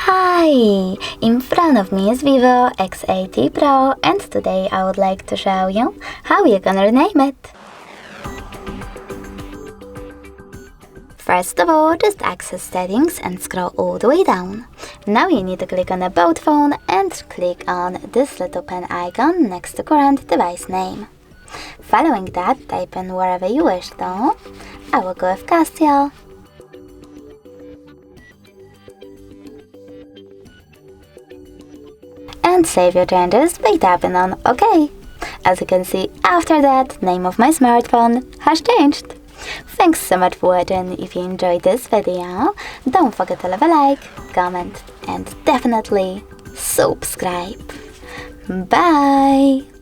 Hi! In front of me is VIVO X80 Pro, and today I would like to show you how you're gonna rename it. First of all, just access settings and scroll all the way down. Now you need to click on about phone and click on this little pen icon next to current device name. Following that, type in wherever you wish though. I will go with Castiel. And save your changes by tapping on OK. As you can see, after that, name of my smartphone has changed. Thanks so much for watching. If you enjoyed this video, don't forget to leave a like, comment, and definitely subscribe. Bye!